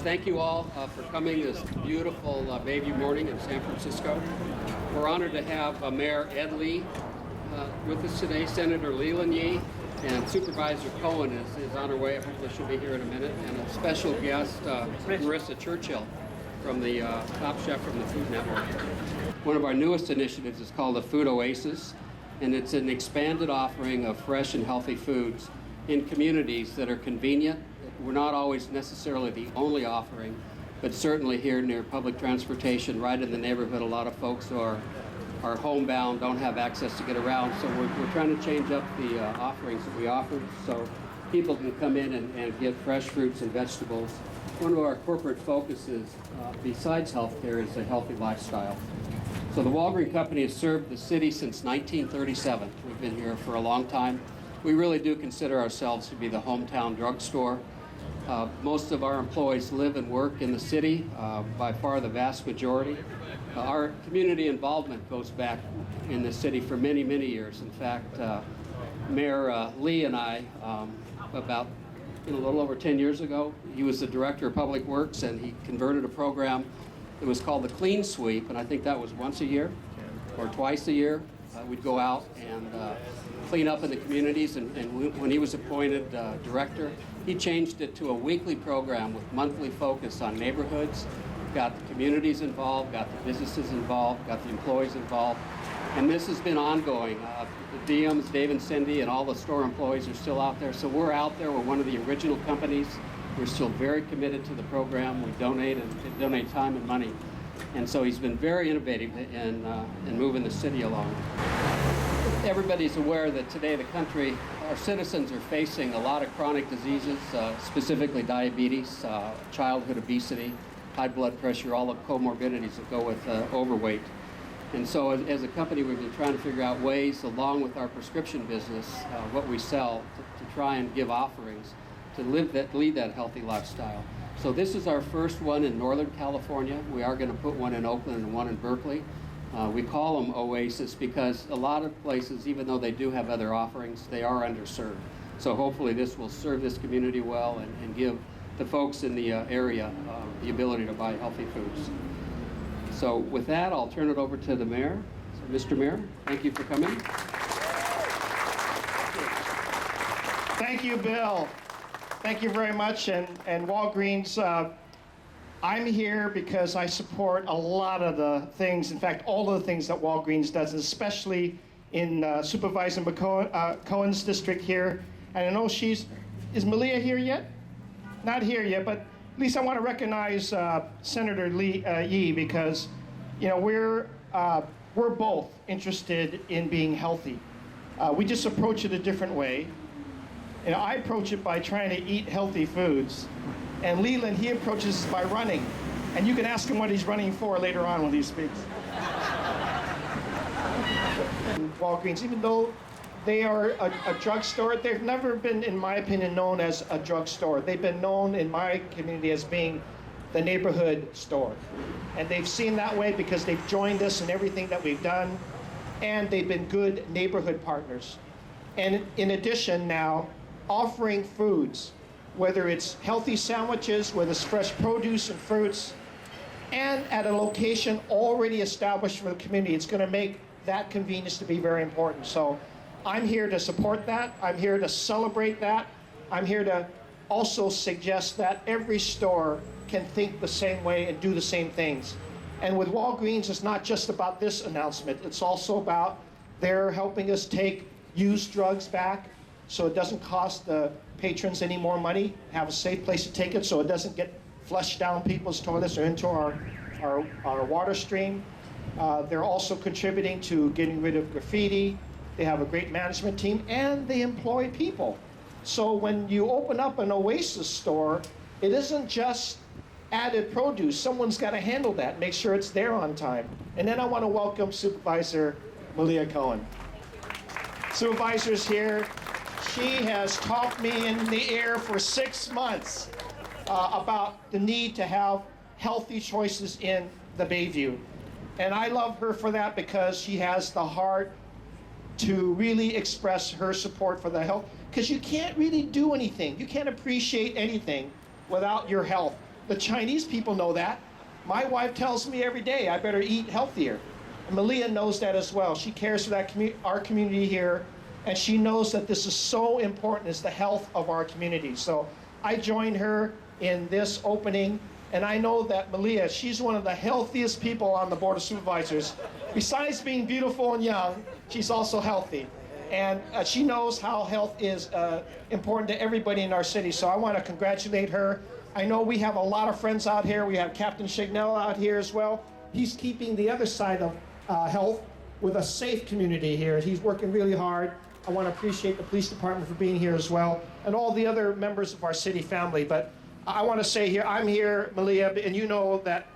Thank you all for coming this beautiful Bayview morning in San Francisco. We're honored to have Mayor Ed Lee with us today, Senator Leland Yee, and Supervisor Cohen is on her way. Hopefully she'll be here in a minute. And a special guest, Marissa Churchill, from the Top Chef from the Food Network. One of our newest initiatives is called the Food Oasis, and it's an expanded offering of fresh and healthy foods in communities that are convenient. We're not always necessarily the only offering, but certainly here near public transportation, right in the neighborhood, a lot of folks are homebound, don't have access to get around, so we're trying to change up the offerings that we offer so people can come in and get fresh fruits and vegetables. One of our corporate focuses, besides healthcare, is a healthy lifestyle. So the Walgreens Company has served the city since 1937. We've been here for a long time. We really do consider ourselves to be the hometown drugstore. Most of our employees live and work in the city, by far the vast majority. Our community involvement goes back in the city for many, many years. In fact, Mayor Lee and I, about a little over 10 years ago, he was the Director of Public Works, and he converted a program that was called the Clean Sweep, and I think that was once a year or twice a year. We'd go out and clean up in the communities, and when he was appointed director, he changed it to a weekly program with monthly focus on neighborhoods, got the communities involved, got the businesses involved, got the employees involved, and this has been ongoing. The DMs, Dave and Cindy, and all the store employees are still out there, so we're out there. We're one of the original companies. We're still very committed to the program. We donate time and money, and so he's been very innovative in moving the city along. Everybody's aware that today the country, our citizens are facing a lot of chronic diseases, specifically diabetes, childhood obesity, high blood pressure, all the comorbidities that go with overweight. And so as a company, we've been trying to figure out ways, along with our prescription business, what we sell, to try and give offerings to lead that healthy lifestyle. So this is our first one in Northern California. We are going to put one in Oakland and one in Berkeley. We call them Oasis because a lot of places, even though they do have other offerings, they are underserved. So hopefully this will serve this community well and give the folks in the area the ability to buy healthy foods. So with that, I'll turn it over to the mayor. So, Mr. Mayor, thank you for coming. Thank you, Bill. Thank you very much. And Walgreens, I'm here because I support a lot of the things, in fact, all of the things that Walgreens does, especially in Supervisor Cohen's district here. And I know is Malia here yet? Not here yet, but at least I want to recognize Senator Yee because, you know, we're both interested in being healthy. We just approach it a different way. You know, I approach it by trying to eat healthy foods. And Leland, he approaches by running. And you can ask him what he's running for later on when he speaks. Walgreens, even though they are a drugstore, they've never been, in my opinion, known as a drugstore. They've been known in my community as being the neighborhood store. And they've seen that way because they've joined us in everything that we've done. And they've been good neighborhood partners. And in addition now, offering foods, whether it's healthy sandwiches, whether it's fresh produce and fruits, and at a location already established for the community. It's going to make that convenience to be very important. So I'm here to support that. I'm here to celebrate that. I'm here to also suggest that every store can think the same way and do the same things. And with Walgreens, it's not just about this announcement. It's also about they're helping us take used drugs back so it doesn't cost the patrons any more money, have a safe place to take it so it doesn't get flushed down people's toilets or into our water stream. They're also contributing to getting rid of graffiti. They have a great management team and they employ people. So when you open up an Oasis store, it isn't just added produce. Someone's got to handle that, make sure it's there on time. And then I want to welcome Supervisor Malia Cohen. Supervisor's here. She has talked me in the air for 6 months about the need to have healthy choices in the Bayview. And I love her for that because she has the heart to really express her support for the health. Because you can't really do anything. You can't appreciate anything without your health. The Chinese people know that. My wife tells me every day I better eat healthier. And Malia knows that as well. She cares for that our community here, and she knows that this is so important, is the health of our community. So I joined her in this opening, and I know that Malia, she's one of the healthiest people on the Board of Supervisors. Besides being beautiful and young, she's also healthy. And she knows how health is important to everybody in our city. So I want to congratulate her. I know we have a lot of friends out here. We have Captain Shignell out here as well. He's keeping the other side of health with a safe community here. He's working really hard. I want to appreciate the police department for being here as well, and all the other members of our city family. But I want to say here, I'm here, Malia, and you know that,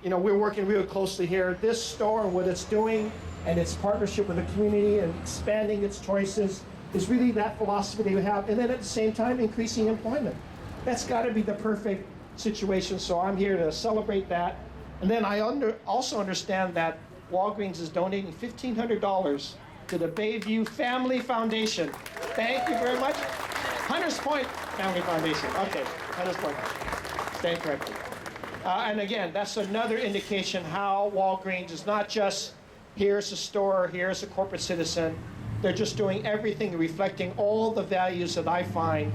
we're working really closely here. This store and what it's doing and its partnership with the community and expanding its choices is really that philosophy that we have. And then at the same time, increasing employment. That's got to be the perfect situation. So I'm here to celebrate that. And then I also understand that Walgreens is donating $1,500 to the Bayview Family Foundation. Thank you very much. Hunters Point Family Foundation. Okay, Hunters Point. Stand corrected. And again, that's another indication how Walgreens is not just here's a store, here's a corporate citizen. They're just doing everything reflecting all the values that I find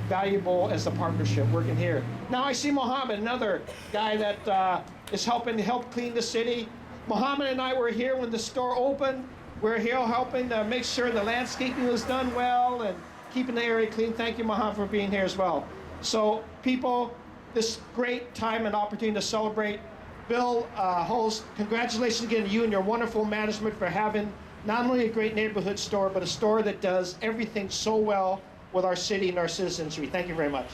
valuable as a partnership working here. Now I see Mohammed, another guy that is helping clean the city. Mohammed and I were here when the store opened. We're here helping to make sure the landscaping was done well and keeping the area clean. Thank you, Mohammed, for being here as well. So people, this great time and opportunity to celebrate. Bill Holst, congratulations again to you and your wonderful management for having not only a great neighborhood store, but a store that does everything so well with our city and our citizenry. Thank you very much.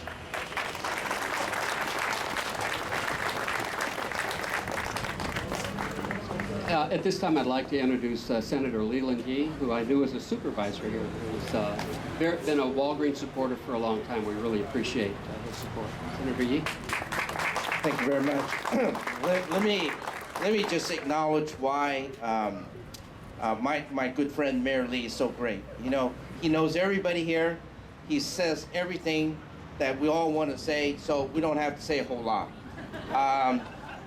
At this time, I'd like to introduce Senator Leland Yee, who I knew as a supervisor here. He's been a Walgreens supporter for a long time. We really appreciate his support. Senator Yee. Thank you very much. let me just acknowledge why my good friend Mayor Lee is so great. He knows everybody here. He says everything that we all want to say, so we don't have to say a whole lot.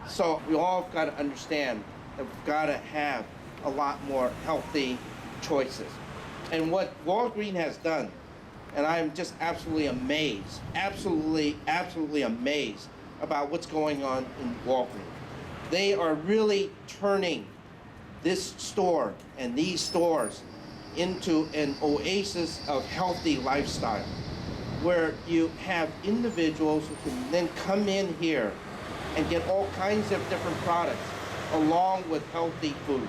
So we all got to understand that we've got to have a lot more healthy choices. And what Walgreens has done, and I'm just absolutely amazed, absolutely amazed about what's going on in Walgreens. They are really turning this store and these stores into an oasis of healthy lifestyle, where you have individuals who can then come in here and get all kinds of different products along with healthy food.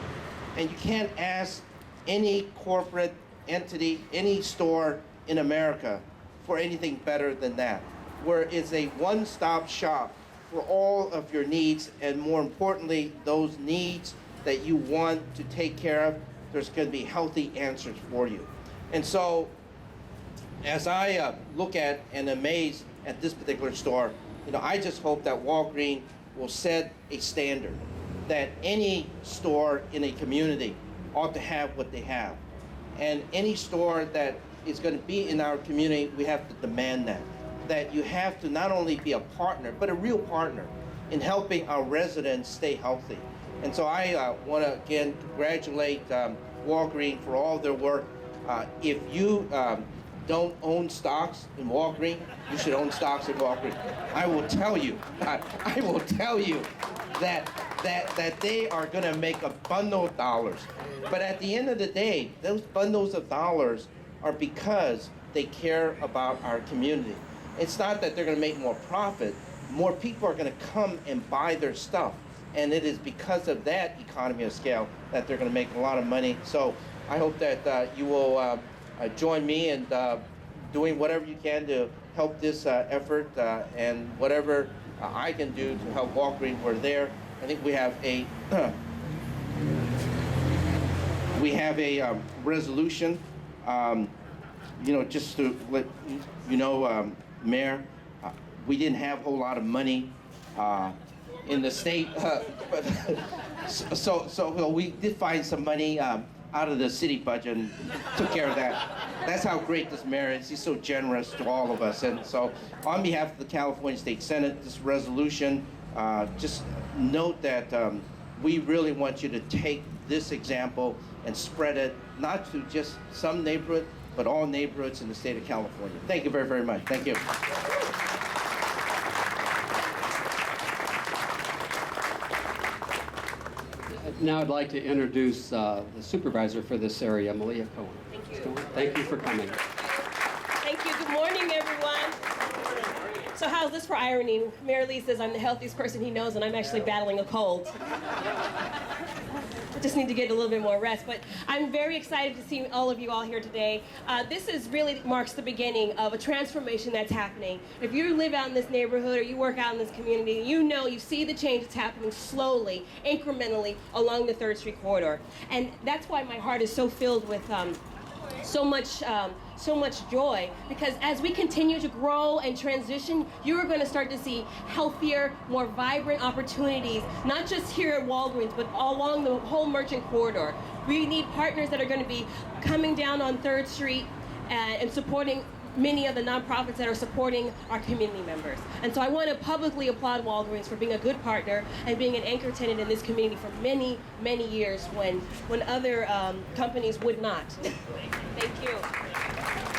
And you can't ask any corporate entity, any store in America for anything better than that, where it's a one-stop shop for all of your needs, and more importantly, those needs that you want to take care of, there's going to be healthy answers for you. And so, as I look at and amaze at this particular store, I just hope that Walgreens will set a standard that any store in a community ought to have what they have. And any store that is going to be in our community, we have to demand that you have to not only be a partner, but a real partner in helping our residents stay healthy. And so I want to again congratulate Walgreens for all their work. If you don't own stocks in Walgreens, you should own stocks in Walgreens. I will tell you that they are going to make a bundle of dollars. But at the end of the day, those bundles of dollars are because they care about our community. It's not that they're going to make more profit. More people are going to come and buy their stuff. And it is because of that economy of scale that they're going to make a lot of money. So I hope that you will join me in doing whatever you can to help this effort, and whatever I can do to help Walgreens. We're there. I think we have a resolution. Just to let you know, Mayor, we didn't have a whole lot of money in the state, but so we did find some money out of the city budget and took care of that. That's how great this mayor is. He's so generous to all of us. And so on behalf of the California State Senate, this resolution, just note that we really want you to take this example and spread it, not to just some neighborhood, but all neighborhoods in the state of California. Thank you very, very much. Thank you. Now I'd like to introduce the supervisor for this area, Malia Cohen. Thank you. Thank you for coming. Thank you. Good morning, everyone. So how's this for irony? Mayor Lee says I'm the healthiest person he knows, and I'm actually battling a cold. I just need to get a little bit more rest, but I'm very excited to see all of you all here today. This is really marks the beginning of a transformation that's happening. If you live out in this neighborhood or you work out in this community, you see the change that's happening slowly, incrementally along the 3rd Street corridor. And that's why my heart is so filled with so much joy, because as we continue to grow and transition, you are going to start to see healthier, more vibrant opportunities, not just here at Walgreens, but along the whole merchant corridor. We need partners that are going to be coming down on 3rd Street and supporting many of the nonprofits that are supporting our community members. And so I want to publicly applaud Walgreens for being a good partner and being an anchor tenant in this community for many, many years when other companies would not. Thank you.